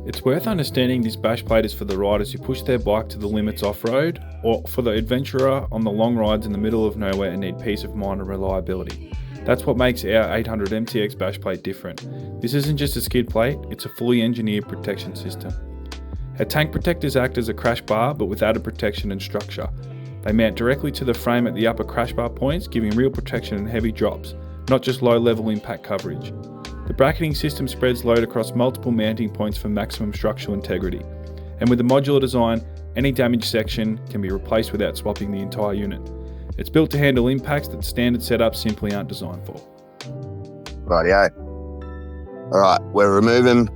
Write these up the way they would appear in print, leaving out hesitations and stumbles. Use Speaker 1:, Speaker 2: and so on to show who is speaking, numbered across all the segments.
Speaker 1: It's worth understanding this bash plate is for the riders who push their bike to the limits off-road, or for the adventurer on the long rides in the middle of nowhere and need peace of mind and reliability. That's what makes our 800MT-X bash plate different. This isn't just a skid plate, it's a fully engineered protection system. Our tank protectors act as a crash bar but with added protection and structure. They mount directly to the frame at the upper crash bar points, giving real protection in heavy drops, not just low-level impact coverage. The bracketing system spreads load across multiple mounting points for maximum structural integrity. And with the modular design, any damaged section can be replaced without swapping the entire unit. It's built to handle impacts that standard setups simply aren't designed for.
Speaker 2: Rightio. All right, we're removing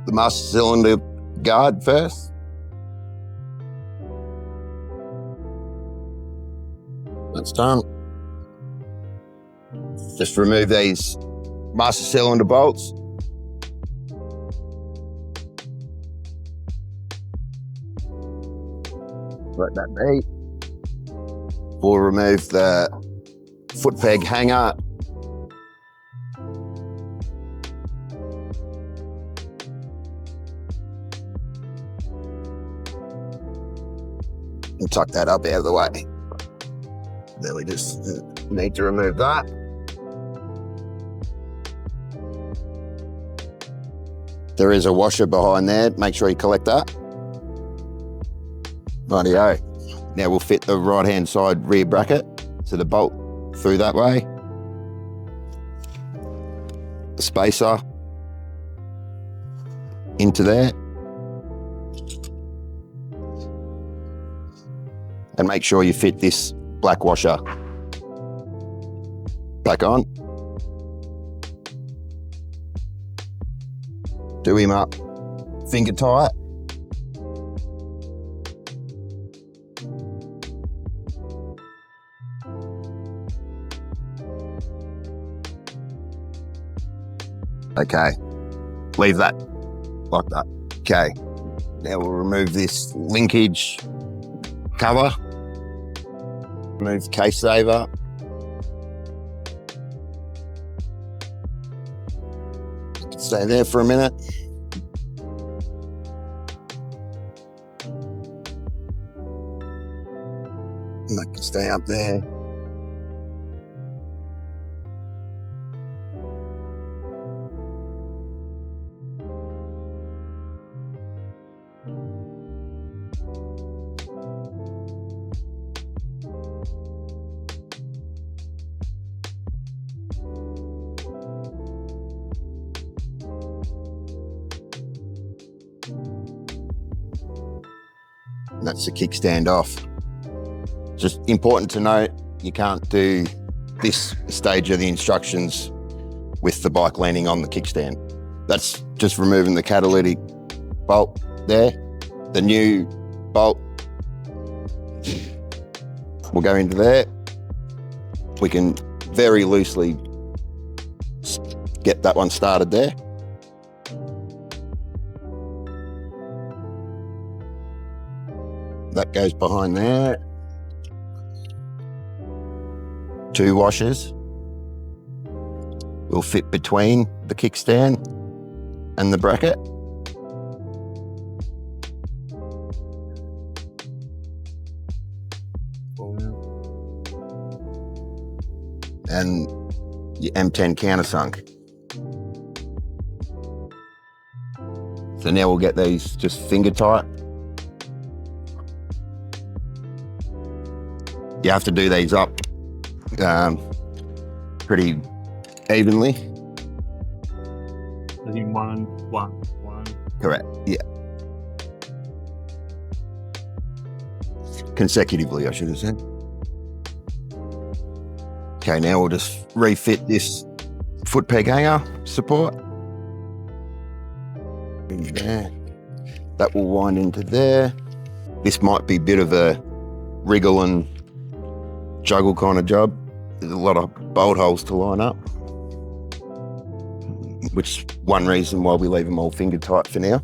Speaker 2: the master cylinder guard first. That's done. Just remove these master cylinder bolts. Let that be. We'll remove the foot peg hanger. And tuck that up out of the way. Then we just need to remove that. There is a washer behind there. Make sure you collect that. Rightio. Now we'll fit the right-hand side rear bracket. So the bolt through that way. The spacer into there. And make sure you fit this black washer back on. Do him up, finger tight. Okay, leave that like that. Okay, now we'll remove this linkage cover. Remove case saver. Stay there for a minute. And that can stay up there. And that's the kickstand off. Just important to note, you can't do this stage of the instructions with the bike landing on the kickstand. That's just removing the catalytic bolt there. The new bolt will go into there. We can very loosely get that one started there. That goes behind there. 2 washers will fit between the kickstand and the bracket. And your M10 countersunk. So now we'll get these just finger tight. You have to do these up pretty evenly.
Speaker 3: I think one.
Speaker 2: Correct, yeah. Consecutively, I should have said. Okay, now we'll just refit this foot peg hanger support. In there. That will wind into there. This might be a bit of a wriggle and juggle kind of job. There's a lot of bolt holes to line up, which is one reason why we leave them all finger tight for now.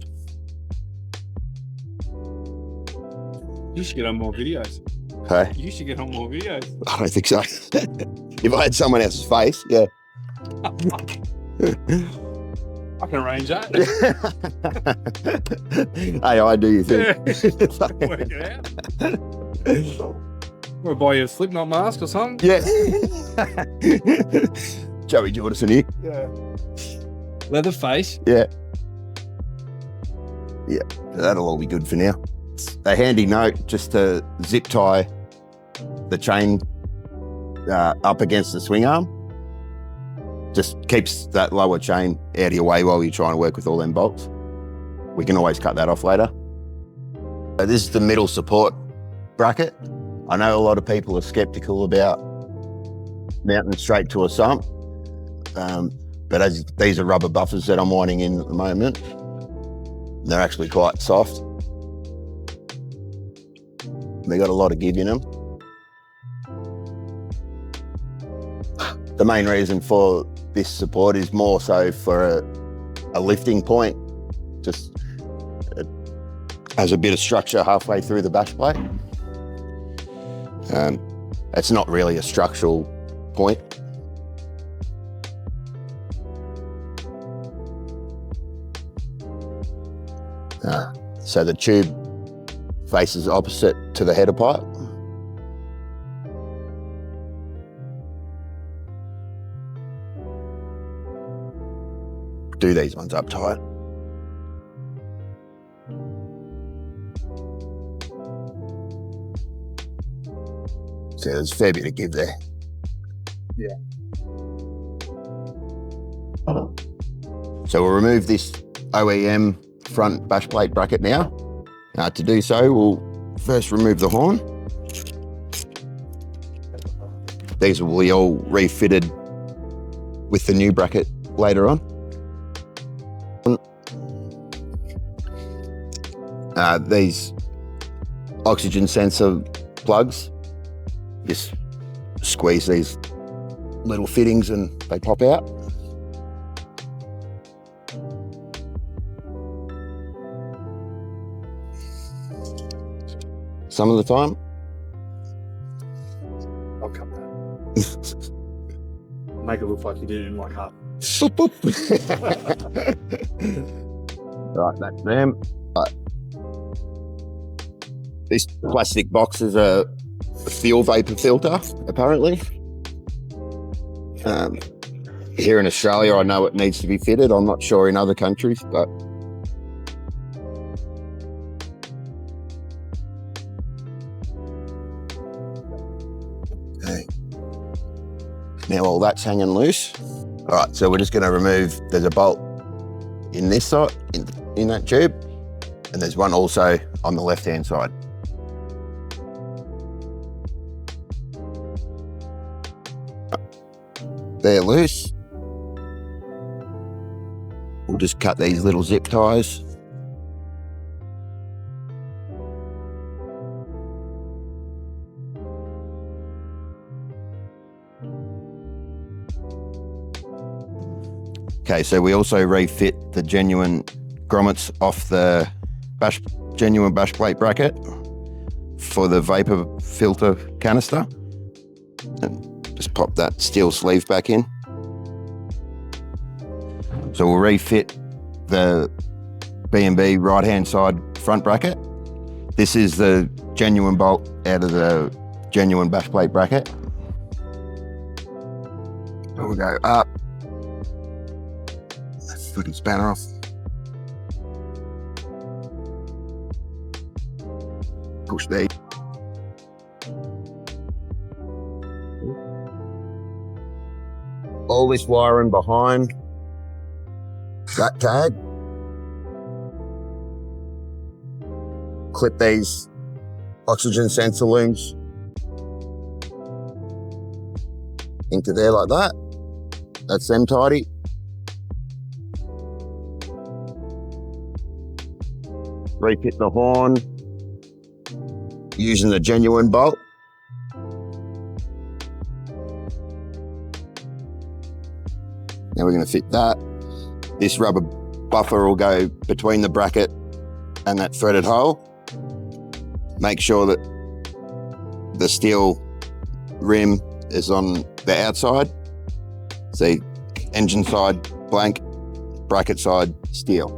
Speaker 3: You should get on more videos.
Speaker 2: Hey?
Speaker 3: You should get on more videos.
Speaker 2: I don't think so. If I had someone else's face, yeah.
Speaker 3: I can arrange that.
Speaker 2: Hey, I do you think?
Speaker 3: Work it out. We'll buy you a Slipknot mask or something.
Speaker 2: Yeah. Joey Jordison here.
Speaker 3: Yeah. Leather face.
Speaker 2: Yeah. Yeah, that'll all be good for now. It's a handy note just to zip tie the chain up against the swing arm. Just keeps that lower chain out of your way while you're trying to work with all them bolts. We can always cut that off later. So this is the middle support bracket. I know a lot of people are skeptical about mounting straight to a sump, but as these are rubber buffers that I'm winding in at the moment, they're actually quite soft. They got a lot of give in them. The main reason for this support is more so for a lifting point, just as a bit of structure halfway through the bash plate. It's not really a structural point. So the tube faces opposite to the header pipe. Do these ones up tight. So there's a fair bit of give there.
Speaker 3: Yeah.
Speaker 2: So we'll remove this OEM front bash plate bracket now. To do so, we'll first remove the horn. These will be all refitted with the new bracket later on. These oxygen sensor plugs, just squeeze these little fittings and they pop out. Some of the time.
Speaker 3: I'll cut that. Make it look like you did it in like half.
Speaker 2: Right, that's them. Right. These plastic boxes are a fuel vapor filter, apparently. Here in Australia, I know it needs to be fitted. I'm not sure in other countries, but okay. Now all that's hanging loose. All right, so we're just going to remove, there's a bolt in this side, in that tube, and there's one also on the left-hand side. They're loose. We'll just cut these little zip ties. Okay, so we also refit the genuine grommets off the genuine bash plate bracket for the vapor filter canister. And just pop that steel sleeve back in. So we'll refit the B&B right-hand side front bracket. This is the genuine bolt out of the genuine bash plate bracket. So we'll go up. Fucking spanner off. Push these. All this wiring behind that tag. Clip these oxygen sensor looms into there like that. That's them tidy. Refit the horn using the genuine bolt. Now we're going to fit that. This rubber buffer will go between the bracket and that threaded hole. Make sure that the steel rim is on the outside. See, engine side blank, bracket side steel.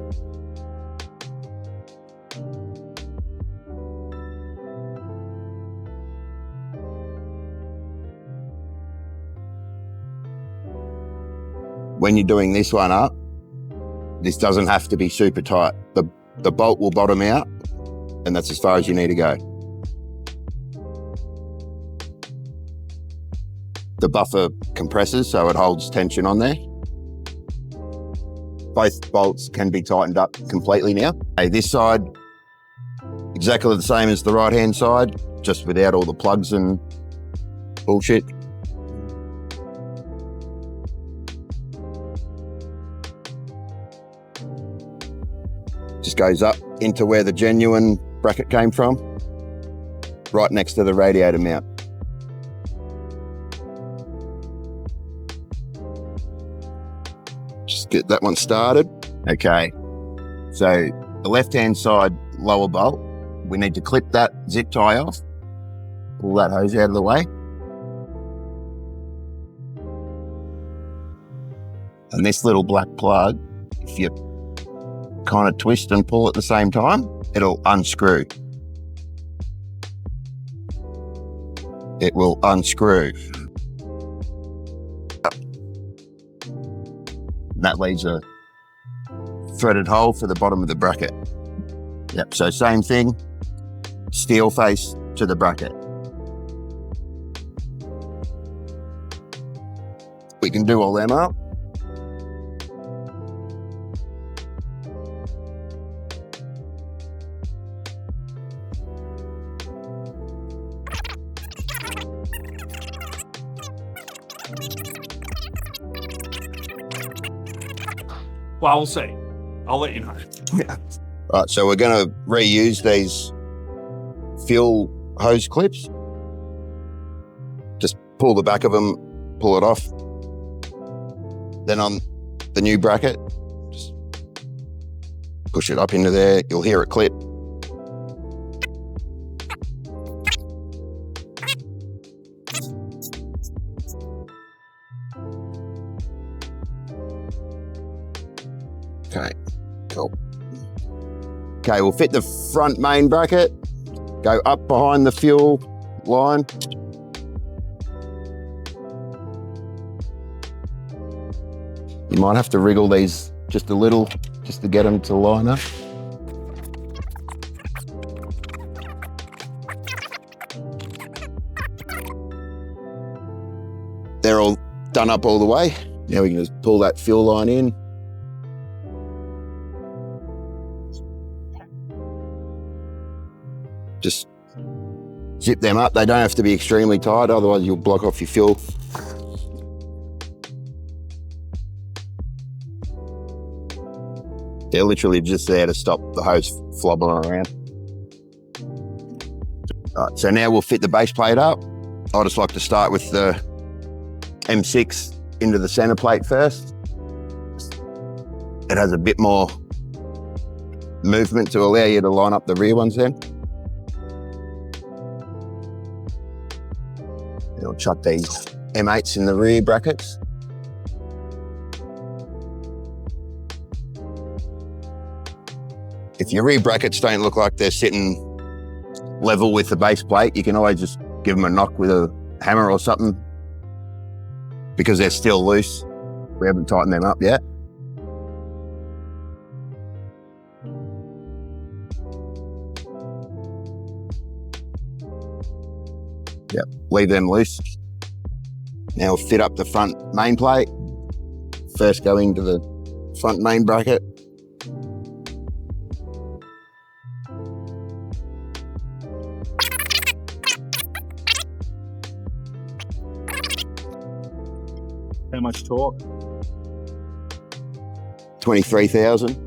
Speaker 2: When you're doing this one up, this doesn't have to be super tight. The bolt will bottom out, and that's as far as you need to go. The buffer compresses, so it holds tension on there. Both bolts can be tightened up completely now. Okay, this side, exactly the same as the right-hand side, just without all the plugs and bullshit. Just goes up into where the genuine bracket came from, right next to the radiator mount. Just get that one started. Okay, so the left-hand side lower bolt, we need to clip that zip tie off, pull that hose out of the way. And this little black plug, if you kind of twist and pull at the same time, it'll unscrew. It will unscrew. And that leaves a threaded hole for the bottom of the bracket. Yep, so same thing, steel face to the bracket. We can do all them up.
Speaker 3: Well, we'll see. I'll let you know.
Speaker 2: Right, so we're going to reuse these fuel hose clips. Just pull the back of them, pull it off. Then on the new bracket, just push it up into there. You'll hear it clip. Okay, cool. Okay, we'll fit the front main bracket, go up behind the fuel line. You might have to wriggle these just a little, just to get them to line up. They're all done up all the way. Now we can just pull that fuel line in. Just zip them up. They don't have to be extremely tight, otherwise you'll block off your fuel. They're literally just there to stop the hose flobbing around. All right, so now we'll fit the base plate up. I just like to start with the M6 into the center plate first. It has a bit more movement to allow you to line up the rear ones then. I'll chuck these M8s in the rear brackets. If your rear brackets don't look like they're sitting level with the base plate, you can always just give them a knock with a hammer or something, because they're still loose. We haven't tightened them up yet. Yep, leave them loose. Now we'll fit up the front main plate. First go into the front main bracket.
Speaker 3: How much torque?
Speaker 2: 23,000.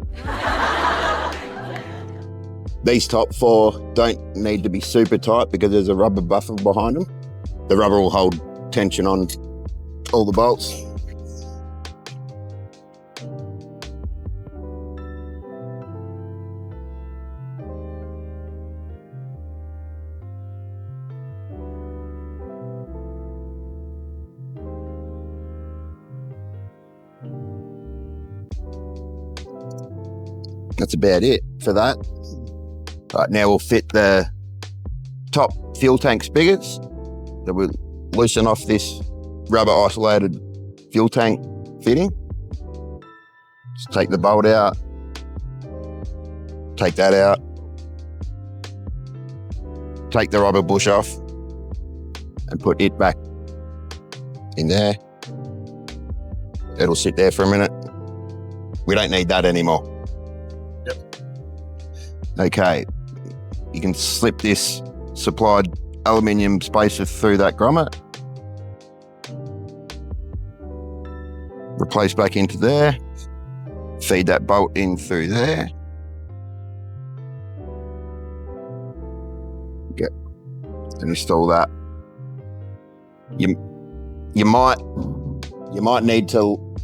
Speaker 2: These top four don't need to be super tight because there's a rubber buffer behind them. The rubber will hold tension on all the bolts. That's about it for that. Right, now we'll fit the top fuel tank spigots. So we'll loosen off this rubber isolated fuel tank fitting. Just take the bolt out, take that out, take the rubber bush off and put it back in there. It'll sit there for a minute. We don't need that anymore.
Speaker 3: Yep.
Speaker 2: Okay, you can slip this supplied aluminium spacer through that grommet. Replace back into there. Feed that bolt in through there. Okay, and install that. You might need to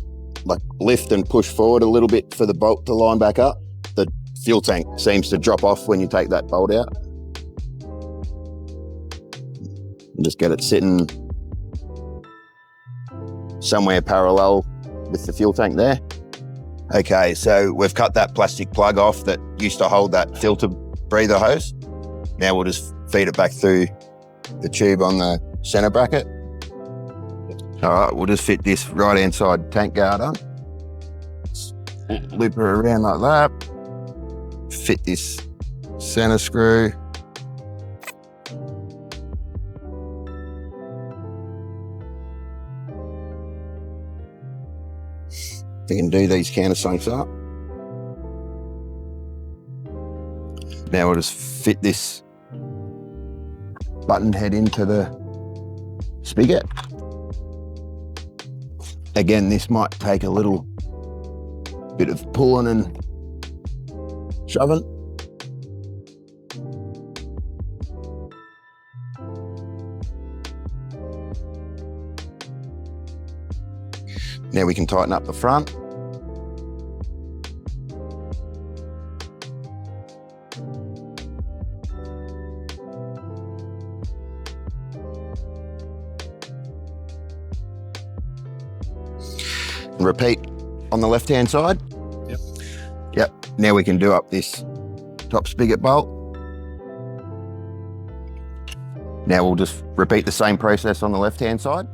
Speaker 2: like lift and push forward a little bit for the bolt to line back up. The fuel tank seems to drop off when you take that bolt out. And just get it sitting somewhere parallel with the fuel tank there. Okay, so we've cut that plastic plug off that used to hold that filter breather hose. Now we'll just feed it back through the tube on the center bracket. All right, we'll just fit this right-hand side tank guard on. Loop her around like that. Fit this center screw. We can do these countersinks up. Now we'll just fit this button head into the spigot. Again, this might take a little bit of pulling and shoving. Now we can tighten up the front. Repeat on the left-hand side. Yep. Now we can do up this top spigot bolt. Now we'll just repeat the same process on the left-hand side.